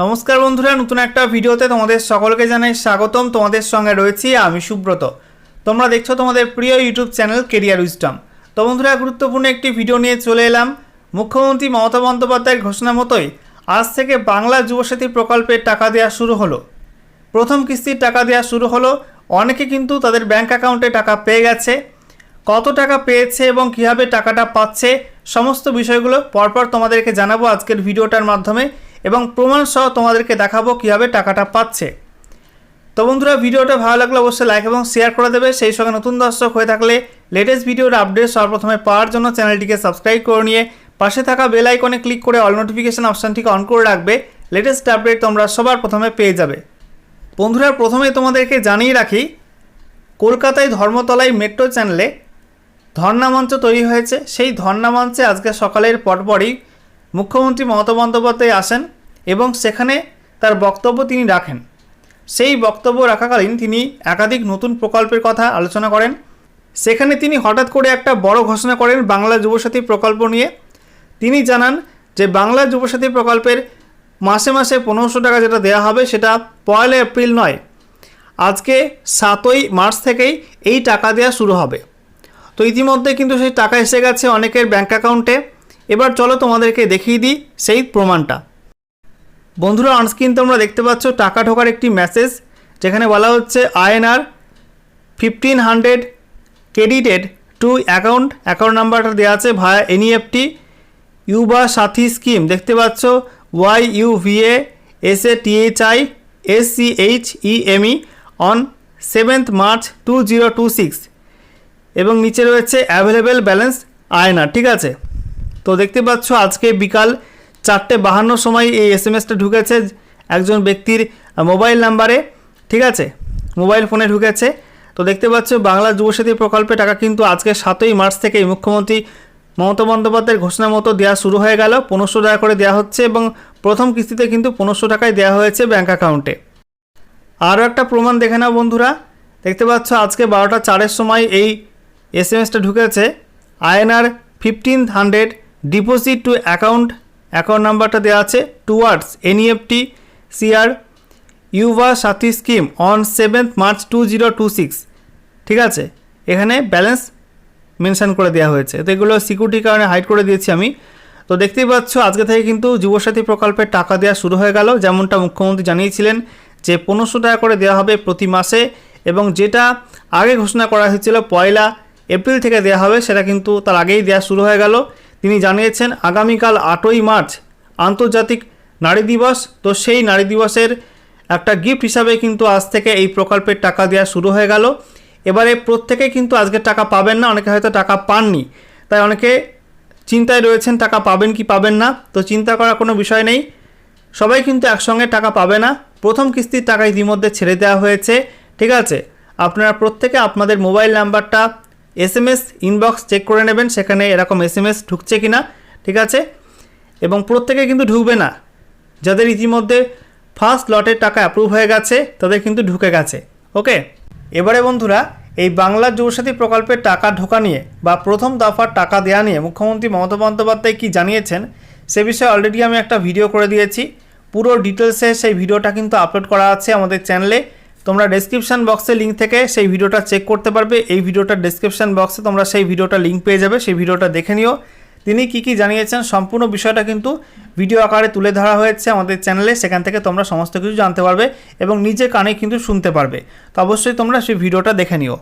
নমস্কার বন্ধুরা, নতুন একটা ভিডিওতে তোমাদের সকলকে জানাই স্বাগতম। তোমাদের সঙ্গে রয়েছি আমি সুব্রত। তোমরা দেখছো তোমাদের প্রিয় ইউটিউব চ্যানেল কেরিয়ার উইজডম। তো বন্ধুরা, গুরুত্বপূর্ণ একটি ভিডিও নিয়ে চলে এলাম। মুখ্যমন্ত্রী মমতা বন্দ্যোপাধ্যায়ের ঘোষণা মতোই আজ থেকে বাংলা যুবসাথী প্রকল্পের টাকা দেওয়া শুরু হলো। প্রথম কিস্তির টাকা দেওয়া শুরু হলো। অনেকে কিন্তু তাদের ব্যাংক অ্যাকাউন্টে টাকা পেয়ে গেছে। কত টাকা পেয়েছে এবং কীভাবে টাকাটা পাচ্ছে সমস্ত বিষয়গুলো পরপর তোমাদেরকে জানাবো আজকের ভিডিওটার মাধ্যমে, এবং প্রমাণ সহ তোমাদেরকে দেখাবো কীভাবে টাকাটা পাচ্ছে। তো বন্ধুরা, ভিডিওটা ভালো লাগলে অবশ্যই লাইক এবং শেয়ার করে দেবে। সেই সঙ্গে নতুন দর্শক হয়ে থাকলে লেটেস্ট ভিডিওর আপডেট সর্বপ্রথমে পাওয়ার জন্য চ্যানেলটিকে সাবস্ক্রাইব করে নিয়ে পাশে থাকা বেল আইকনে ক্লিক করে অল নোটিফিকেশান অপশানটিকে অন করে রাখবে। লেটেস্ট আপডেট তোমরা সবার প্রথমে পেয়ে যাবে। বন্ধুরা, প্রথমে তোমাদেরকে জানিয়ে রাখি, কলকাতায় ধর্মতলায় মেট্রো চ্যানেলে ধর্ণা মঞ্চ তৈরি হয়েছে। সেই ধর্ণা মঞ্চে আজকে সকালের পরপরই মুখ্যমন্ত্রী মমতা বন্দ্যোপাধ্যায় আসেন এবং সেখানে তার বক্তব্য তিনি রাখেন। সেই বক্তব্য রাখাকালীন তিনি একাধিক নতুন প্রকল্পের কথা আলোচনা করেন। সেখানে তিনি হঠাৎ করে একটা বড় ঘোষণা করেন বাংলা যুবসাথী প্রকল্প নিয়ে। তিনি জানান যে বাংলা যুবসাথী প্রকল্পের মাসে মাসে 1500 টাকা যেটা দেওয়া হবে সেটা 1 এপ্রিল নয়, আজকে 7ই মার্চ থেকেই এই টাকা দেওয়া শুরু হবে। তো ইতিমধ্যে কিন্তু সেই টাকা এসে গেছে অনেকের ব্যাঙ্ক অ্যাকাউন্টে। এবার চলো তোমাদেরকে দেখিয়ে দিই সেই প্রমাণটা। বন্ধুরা, অনস্ক্রিন তোমরা দেখতে পাচ্ছ টাকা ঢোকার একটি মেসেজ, যেখানে বলা হচ্ছে INR 1500 ক্রেডিটেড টু অ্যাকাউন্ট নাম্বারটা দেওয়া আছে ভায়া NEFT ইউবা সাথী স্কিম। দেখতে পাচ্ছ YUVASATHISCHEME অন 7th March 2026, এবং নিচে রয়েছে অ্যাভেলেবেল ব্যালেন্স INR। ঠিক আছে, তো দেখতে পাচ্ছ আজকে বিকাল 4:52 সময় এই SMS-টা ঢুকেছে একজন ব্যক্তির মোবাইল নাম্বারে। ঠিক আছে, মোবাইল ফোনে ঢুকেছে। তো দেখতে পাচ্ছ বাংলা যুবসাথী প্রকল্পে টাকা কিন্তু আজকে 7ই মার্চ থেকেই মুখ্যমন্ত্রী মমতা বন্দ্যোপাধ্যায়ের ঘোষণা মতো দেওয়া শুরু হয়ে গেল। 1500 টাকা করে দেওয়া হচ্ছে এবং প্রথম কিস্তিতে কিন্তু 1500 টাকায় দেওয়া হয়েছে ব্যাঙ্ক অ্যাকাউন্টে। আরও একটা প্রমাণ দেখে নাও বন্ধুরা, দেখতে পাচ্ছ আজকে 12:04 সময় এই SMS-টা ঢুকেছে INR 1500 ডিপোজিট টু অ্যাকাউন্ট নাম্বারটা দেওয়া আছে towards NEFT CR Yuva Sathi scheme on 7th March 2026। ঠিক আছে, এখানে ব্যালেন্স মেনশন করে দেওয়া হয়েছে। তো এগুলো সিকিউরিটির কারণে হাইড করে দিয়েছি আমি। তো দেখতেই পাচ্ছ আজকে থেকে কিন্তু যুবসাথী প্রকল্পের টাকা দেওয়া শুরু হয়ে গেল। যেমনটা মুখ্যমন্ত্রী জানিয়েছিলেন যে 1500 টাকা করে দেওয়া হবে প্রতি মাসে, এবং যেটা আগে ঘোষণা করা হয়েছিল 1 এপ্রিল থেকে দেওয়া হবে সেটা কিন্তু তার আগেই দেওয়া শুরু হয়ে গেল। তিনি জানিয়েছেন আগামীকাল 8ই মার্চ আন্তর্জাতিক নারী দিবস। তো সেই নারী দিবসের একটা গিফট হিসাবে কিন্তু আজ থেকে এই প্রকল্পের টাকা দেওয়া শুরু হয়ে গেল। এবারে প্রত্যেকে কিন্তু আজকে টাকা পাবেন না, অনেকে হয়তো টাকা পাননি, তাই অনেকে চিন্তায় রয়েছেন টাকা পাবেন কি পাবেন না। তো চিন্তা করার কোনো বিষয় নেই, সবাই কিন্তু একসঙ্গে টাকা পাবে না। প্রথম কিস্তির টাকা ইতিমধ্যে ছেড়ে দেওয়া হয়েছে। ঠিক আছে, আপনারা প্রত্যেকে আপনাদের মোবাইল নাম্বারটা SMS ইনবক্স চেক করে নেবেন, সেখানে এরকম SMS ঢুকছে কি না। ঠিক আছে, এবং প্রত্যেকে কিন্তু ঢুকবে না। যাদের ইতিমধ্যে ফার্স্ট লটের টাকা অ্যাপ্রুভ হয়ে গেছে তাদের কিন্তু ঢুকে গেছে। ওকে, এবারে বন্ধুরা, এই বাংলা যুবসাথী প্রকল্পের টাকা ঢোকা নিয়ে বা প্রথম দফার টাকা দেওয়া নিয়ে মুখ্যমন্ত্রী মমতা বন্দ্যোপাধ্যায় কী জানিয়েছেন সে বিষয়ে অলরেডি আমি একটা ভিডিও করে দিয়েছি। পুরো ডিটেলসে সেই ভিডিওটা কিন্তু আপলোড করা আছে আমাদের চ্যানেলে। তোমরা ডেসক্রিপশান বক্সে লিঙ্ক থেকে সেই ভিডিওটা চেক করতে পারবে। এই ভিডিওটার ডেসক্রিপশান বক্সে তোমরা সেই ভিডিওটা লিঙ্ক পেয়ে যাবে, সেই ভিডিওটা দেখে নিও। তিনি কী জানিয়েছেন সম্পূর্ণ বিষয়টা কিন্তু ভিডিও আকারে তুলে ধরা হয়েছে আমাদের চ্যানেলে, সেখান থেকে তোমরা সমস্ত কিছু জানতে পারবে এবং নিজে কানে কিন্তু শুনতে পারবে। তো অবশ্যই তোমরা সেই ভিডিওটা দেখে নিও।